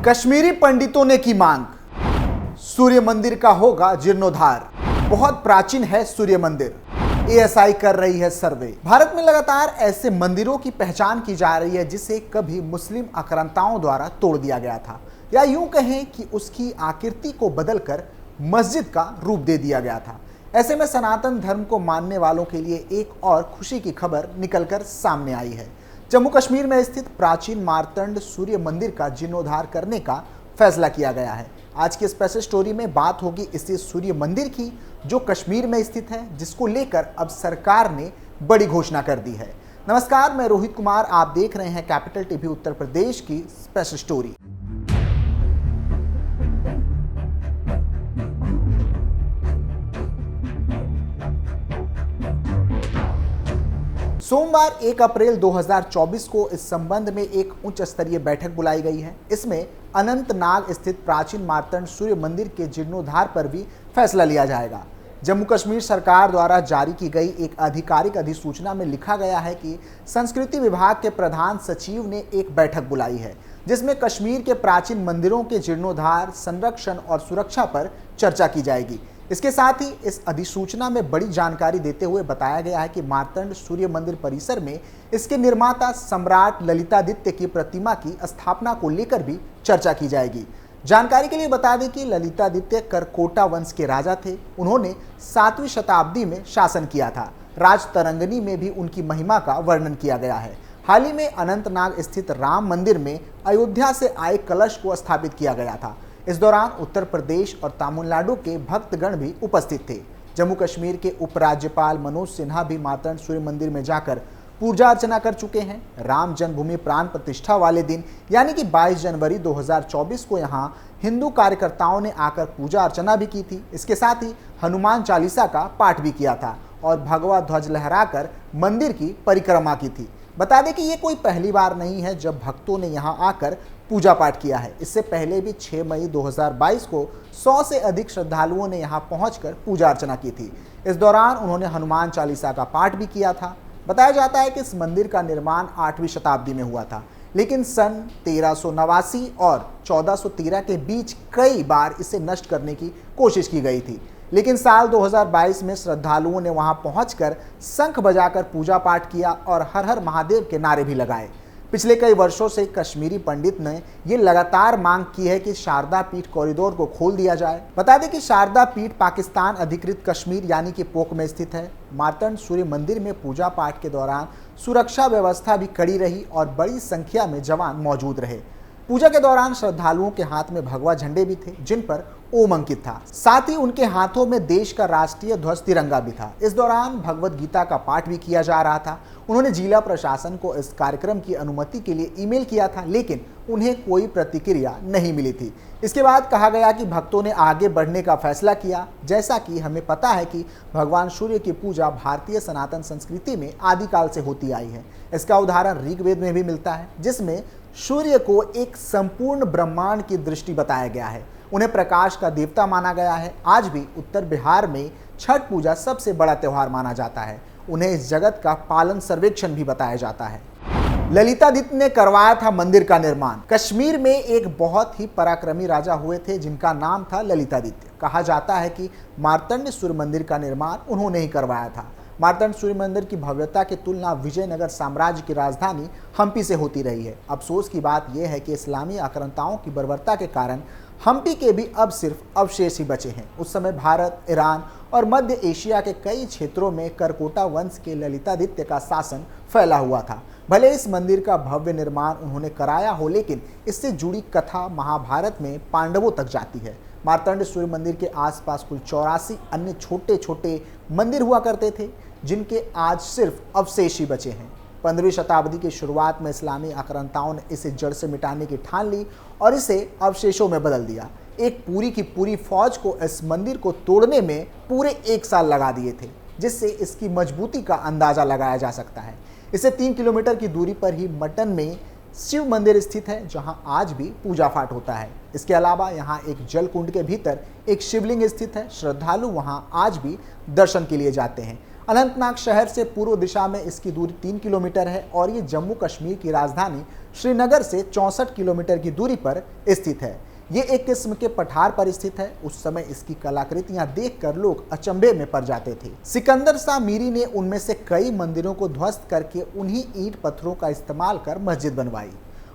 कश्मीरी पंडितों ने की मांग, सूर्य मंदिर का होगा जीर्णोद्धार। बहुत प्राचीन है सूर्य मंदिर, एएसआई कर रही है सर्वे। भारत में लगातार ऐसे मंदिरों की पहचान की जा रही है जिसे कभी मुस्लिम आक्रांताओं द्वारा तोड़ दिया गया था, या यूं कहें कि उसकी आकृति को बदलकर मस्जिद का रूप दे दिया गया था। ऐसे में सनातन धर्म को मानने वालों के लिए एक और खुशी की खबर निकलकर सामने आई है। जम्मू कश्मीर में स्थित प्राचीन मार्तंड सूर्य मंदिर का जीर्णोद्धार करने का फैसला किया गया है। आज की स्पेशल स्टोरी में बात होगी इसी सूर्य मंदिर की, जो कश्मीर में स्थित है, जिसको लेकर अब सरकार ने बड़ी घोषणा कर दी है। नमस्कार, मैं रोहित कुमार, आप देख रहे हैं कैपिटल टीवी उत्तर प्रदेश की स्पेशल स्टोरी। सोमवार 1 अप्रैल 2024 को इस संबंध में एक उच्च स्तरीय बैठक बुलाई गई है। इसमें अनंतनाग स्थित प्राचीन मार्तंड सूर्य मंदिर के जीर्णोद्धार पर भी फैसला लिया जाएगा। जम्मू कश्मीर सरकार द्वारा जारी की गई एक आधिकारिक अधिसूचना में लिखा गया है कि संस्कृति विभाग के प्रधान सचिव ने एक बैठक बुलाई है, जिसमें कश्मीर के प्राचीन मंदिरों के जीर्णोद्धार, संरक्षण और सुरक्षा पर चर्चा की जाएगी। इसके साथ ही इस अधिसूचना में बड़ी जानकारी देते हुए बताया गया है कि मार्तंड सूर्य मंदिर परिसर में इसके निर्माता सम्राट ललितादित्य की प्रतिमा की स्थापना को लेकर भी चर्चा की जाएगी। जानकारी के लिए बता दें कि ललितादित्य करकोटा वंश के राजा थे। उन्होंने 7वीं शताब्दी में शासन किया था। राजतरंगिणी में भी उनकी महिमा का वर्णन किया गया है। हाल ही में अनंतनाग स्थित राम मंदिर में अयोध्या से आए कलश को स्थापित किया गया था। इस दौरान उत्तर प्रदेश और तमिलनाडु के भक्तगण भी उपस्थित थे। जम्मू कश्मीर के उपराज्यपाल मनोज सिन्हा भी मार्तंड सूर्य मंदिर में जाकर पूजा अर्चना कर चुके हैं। राम जन्मभूमि प्राण प्रतिष्ठा वाले दिन यानी कि 22 जनवरी 2024 को यहां हिंदू कार्यकर्ताओं ने आकर पूजा अर्चना भी की थी। इसके साथ ही हनुमान चालीसा का पाठ भी किया था और भगवा ध्वज लहराकर मंदिर की परिक्रमा की थी। बता दें कि ये कोई पहली बार नहीं है जब भक्तों ने यहां आकर पूजा पाठ किया है। इससे पहले भी 6 मई 2022 को 100 से अधिक श्रद्धालुओं ने यहां पहुंचकर पूजा अर्चना की थी। इस दौरान उन्होंने हनुमान चालीसा का पाठ भी किया था। बताया जाता है कि इस मंदिर का निर्माण 8वीं शताब्दी में हुआ था, लेकिन सन 1389 और 1413 के बीच कई बार इसे नष्ट करने की कोशिश की गई थी। लेकिन साल 2022 में श्रद्धालुओं ने वहां पहुंचकर शंख बजाकर पूजा पाठ किया और हर हर महादेव के नारे भी लगाए। पिछले कई वर्षों से कश्मीरी पंडित ने ये लगातार मांग की है कि शारदा पीठ कॉरिडोर को खोल दिया जाए। बता दें कि शारदा पीठ पाकिस्तान अधिकृत कश्मीर यानी कि पोक में स्थित है। मार्तंड सूर्य मंदिर में पूजा पाठ के दौरान सुरक्षा व्यवस्था भी कड़ी रही और बड़ी संख्या में जवान मौजूद रहे। पूजा के दौरान श्रद्धालुओं के हाथ में भगवा झंडे भी थे, जिन पर ओम अंकित था। साथ ही उनके हाथों में देश का राष्ट्रीय ध्वज तिरंगा भी था। इस दौरान भगवत गीता का पाठ भी किया जा रहा था। उन्होंने जिला प्रशासन को इस कार्यक्रम की अनुमति के लिए ईमेल किया था, लेकिन उन्हें कोई प्रतिक्रिया नहीं मिली थी। इसके बाद कहा गया कि भक्तों ने आगे बढ़ने का फैसला किया। जैसा कि हमें पता है कि भगवान सूर्य की पूजा भारतीय सनातन संस्कृति में आदिकाल से होती आई है। इसका उदाहरण ऋग्वेद में भी मिलता है, जिसमें सूर्य को एक संपूर्ण ब्रह्मांड की दृष्टि बताया गया है। उन्हें प्रकाश का देवता माना गया है। आज भी उत्तर बिहार में छठ पूजा सबसे बड़ा त्यौहार माना जाता है। उन्हें इस जगत का पालन सर्वेक्षण भी बताया जाता है। ललितादित्य ने करवाया था मंदिर का निर्माण। कश्मीर में एक बहुत ही पराक्रमी राजा हुए थे जिनका नाम था ललितादित्य। कहा जाता है कि मार्तंड सूर्य मंदिर का निर्माण उन्होंने ही करवाया था। मार्तंड सूर्य मंदिर की भव्यता की तुलना विजयनगर साम्राज्य की राजधानी हम्पी से होती रही है। अफसोस की बात यह है कि इस्लामी आक्रांताओं की बर्बरता के कारण हम्पी के भी अब सिर्फ अवशेष ही बचे हैं। उस समय भारत, ईरान और मध्य एशिया के कई क्षेत्रों में करकोटा वंश के ललितादित्य का शासन फैला हुआ था। भले इस मंदिर का भव्य निर्माण उन्होंने कराया हो, लेकिन इससे जुड़ी कथा महाभारत में पांडवों तक जाती है। मार्तंड सूर्य मंदिर के आसपास कुल 84 अन्य छोटे छोटे मंदिर हुआ करते थे, जिनके आज सिर्फ अवशेष ही बचे हैं। 15वीं शताब्दी की शुरुआत में इस्लामी आक्रांताओं ने इसे जड़ से मिटाने की ठान ली और इसे अवशेषों में बदल दिया। एक पूरी की पूरी फौज को इस मंदिर को तोड़ने में पूरे 1 साल लगा दिए थे, जिससे इसकी मजबूती का अंदाजा लगाया जा सकता है। इससे 3 किलोमीटर की दूरी पर ही मटन में शिव मंदिर स्थित है, जहां आज भी पूजा पाठ होता है। इसके अलावा यहां एक जल कुंड के भीतर एक शिवलिंग स्थित है। श्रद्धालु वहां आज भी दर्शन के लिए जाते हैं। अनंतनाग शहर से पूर्व दिशा में इसकी दूरी 3 किलोमीटर है और ये जम्मू कश्मीर की राजधानी श्रीनगर से 64 किलोमीटर की दूरी पर स्थित है। ये एक किस्म के पठार पर स्थित है। उस समय इसकी कलाकृतियां देखकर लोग अचंभे में पड़ जाते थे। सिकंदर शाह मीरी ने उनमें से कई मंदिरों को ध्वस्त करके उन्हीं ईंट पत्थरों का इस्तेमाल कर मस्जिद बनवाई।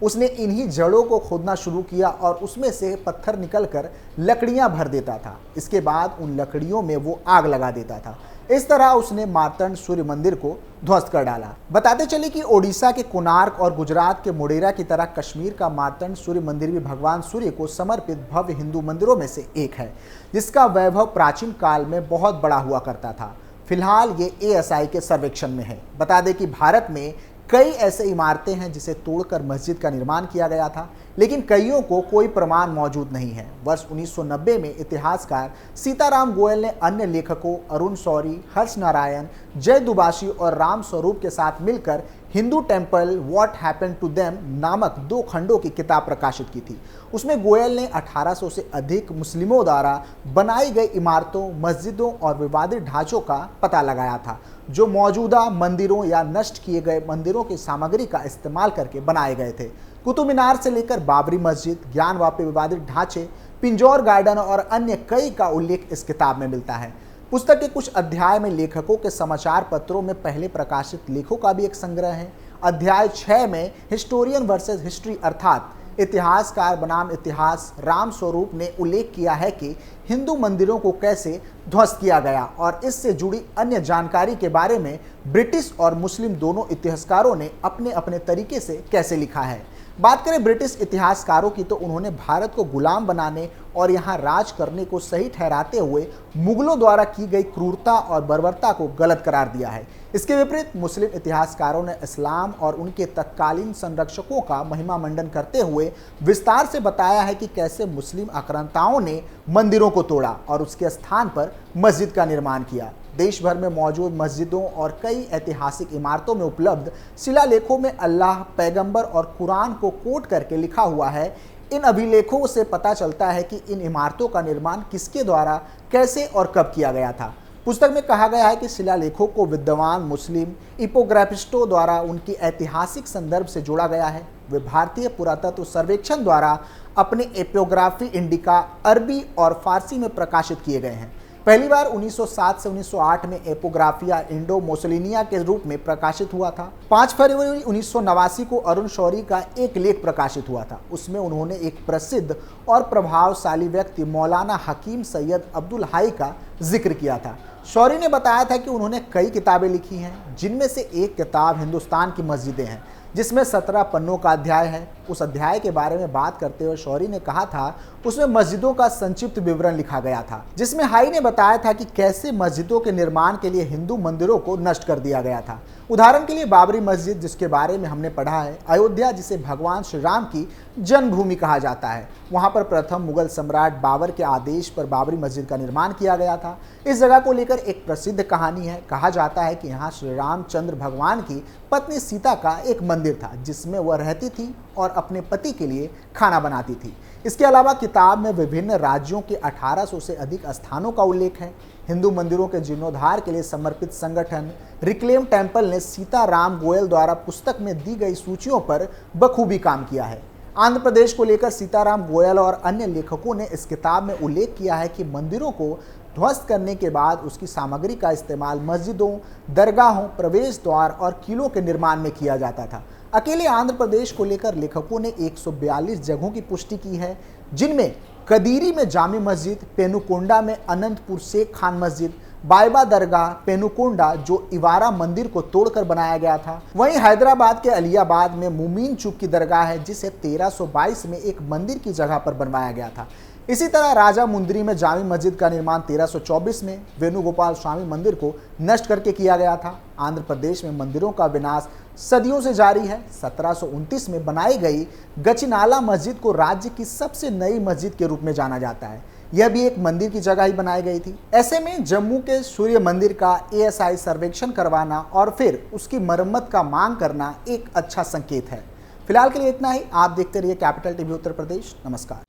उसने इन्हीं जड़ों को खोदना शुरू किया और उसमें से पत्थर निकलकर लकड़ियां भर देता था। इसके बाद उन लकड़ियों में वो आग लगा देता था। इस तरह उसने मार्तंड सूर्य मंदिर को ध्वस्त कर डाला। बताते चले कि ओडिशा के कोणार्क और गुजरात के मोढेरा की तरह कश्मीर का मार्तंड सूर्य मंदिर भी भगवान सूर्य को समर्पित भव्य हिंदू मंदिरों में से एक है, जिसका वैभव प्राचीन काल में बहुत बड़ा हुआ करता था। फिलहाल ये ASI के सर्वेक्षण में है। बता दें कि भारत में कई ऐसे इमारतें हैं जिसे तोड़कर मस्जिद का निर्माण किया गया था, लेकिन कईयों को कोई प्रमाण मौजूद नहीं है। वर्ष 1990 में इतिहासकार सीताराम गोयल ने अन्य लेखकों अरुण शौरी, हर्ष नारायण, जय दुबाशी और राम स्वरूप के साथ मिलकर Hindu temple what happened to them नामक 2 खंडों की किताब प्रकाशित की थी। उसमें गोयल ने 1800 से अधिक मुस्लिमों द्वारा बनाई गई इमारतों, मस्जिदों और विवादित ढांचों का पता लगाया था, जो मौजूदा मंदिरों या नष्ट किए गए मंदिरों की सामग्री का इस्तेमाल करके बनाए गए थे। कुतुब मीनार से लेकर बाबरी मस्जिद, ज्ञानवापी विवादित ढांचे, पिंजौर गार्डन और अन्य कई का उल्लेख इस किताब में मिलता है। पुस्तक के कुछ अध्याय में लेखकों के समाचार पत्रों में पहले प्रकाशित लेखों का भी एक संग्रह है। अध्याय 6 में हिस्टोरियन वर्सेस हिस्ट्री अर्थात इतिहासकार बनाम इतिहास राम स्वरूप ने उल्लेख किया है कि हिंदू मंदिरों को कैसे ध्वस्त किया गया और इससे जुड़ी अन्य जानकारी के बारे में ब्रिटिश और मुस्लिम दोनों इतिहासकारों ने अपने अपने तरीके से कैसे लिखा है। बात करें ब्रिटिश इतिहासकारों की तो उन्होंने भारत को गुलाम बनाने और यहाँ राज करने को सही ठहराते हुए मुगलों द्वारा की गई क्रूरता और बर्बरता को गलत करार दिया है। इसके विपरीत मुस्लिम इतिहासकारों ने इस्लाम और उनके तत्कालीन संरक्षकों का महिमा मंडन करते हुए विस्तार से बताया है कि कैसे मुस्लिम आक्रांताओं ने मंदिरों को तोड़ा और उसके स्थान पर मस्जिद का निर्माण किया। देश भर में मौजूद मस्जिदों और कई ऐतिहासिक इमारतों में उपलब्ध शिलालेखों में अल्लाह, पैगंबर और कुरान को कोट करके लिखा हुआ है। इन अभिलेखों से पता चलता है कि इन इमारतों का निर्माण किसके द्वारा, कैसे और कब किया गया था। पुस्तक में कहा गया है कि शिलालेखों को विद्वान मुस्लिम इपोग्राफिस्टों द्वारा उनकी ऐतिहासिक संदर्भ से जोड़ा गया है। वे भारतीय पुरातत्व सर्वेक्षण द्वारा अपने एपियोग्राफी इंडिका अरबी और फारसी में प्रकाशित किए गए हैं। पहली बार 1907 से 1908 में एपोग्राफिया इंडो मोसलिनिया के रूप में प्रकाशित हुआ था। 5 फरवरी 1989 को अरुण शौरी का एक लेख प्रकाशित हुआ था। उसमें उन्होंने एक प्रसिद्ध और प्रभावशाली व्यक्ति मौलाना हकीम सैयद अब्दुल हाई का जिक्र किया था। शौरी ने बताया था कि उन्होंने कई किताबें लिखी हैं, जिनमें से एक किताब हिंदुस्तान की मस्जिदें हैं, जिसमें 17 पन्नों का अध्याय है। उस अध्याय के बारे में बात करते हुए शौरी ने कहा था उसमें मस्जिदों का संक्षिप्त विवरण लिखा गया था, जिसमें हाई ने बताया था कि कैसे मस्जिदों के निर्माण के लिए हिंदू मंदिरों को नष्ट कर दिया गया था। उदाहरण के लिए बाबरी मस्जिद, जिसके बारे में हमने पढ़ा है, अयोध्या जिसे भगवान श्री राम की जन्मभूमि कहा जाता है, वहां पर प्रथम मुगल सम्राट बाबर के आदेश पर बाबरी मस्जिद का निर्माण किया गया था। इस जगह को लेकर एक प्रसिद्ध कहानी है। कहा जाता है कि यहाँ श्री रामचंद्र भगवान की पत्नी सीता का एक मंदिर था, जिसमें वह रहती थी और अपने पति के लिए खाना बनाती थी। इसके अलावा किताब में विभिन्न राज्यों के 1800 से अधिक स्थानों का उल्लेख है। हिंदू मंदिरों के जीर्णोद्धार के लिए समर्पित संगठन रिक्लेम टेम्पल ने सीताराम गोयल द्वारा पुस्तक में दी गई सूचियों पर बखूबी काम किया है। आंध्र प्रदेश को लेकर सीताराम गोयल और अन्य लेखकों ने इस किताब में उल्लेख किया है कि मंदिरों को ध्वस्त करने के बाद उसकी सामग्री का इस्तेमाल मस्जिदों, दरगाहों, प्रवेश द्वार और किलों के निर्माण में किया जाता था। अकेले आंध्र प्रदेश को लेकर लेखकों ने 142 जगहों की पुष्टि की है, जिनमें कदीरी में जामी मस्जिद, पेनुकोंडा में अनंतपुर शेख खान मस्जिद, बायबा दरगाह, पेनुकोंडा जो इवारा मंदिर को तोड़कर बनाया गया था। वहीं हैदराबाद के अलियाबाद में मुमीन चुप की दरगाह है, जिसे 1322 में एक मंदिर की जगह पर बनवाया गया था। इसी तरह राजा मुंदरी में जामी मस्जिद का निर्माण 1324 में वेणुगोपाल स्वामी मंदिर को नष्ट करके किया गया था। आंध्र प्रदेश में मंदिरों का विनाश सदियों से जारी है। 1729 में बनाई गई गचिनाला मस्जिद को राज्य की सबसे नई मस्जिद के रूप में जाना जाता है। यह भी एक मंदिर की जगह ही बनाई गई थी। ऐसे में जम्मू के सूर्य मंदिर का ASI सर्वेक्षण करवाना और फिर उसकी मरम्मत का मांग करना एक अच्छा संकेत है। फिलहाल के लिए इतना ही। आप देखते रहिए कैपिटल टीवी उत्तर प्रदेश। नमस्कार।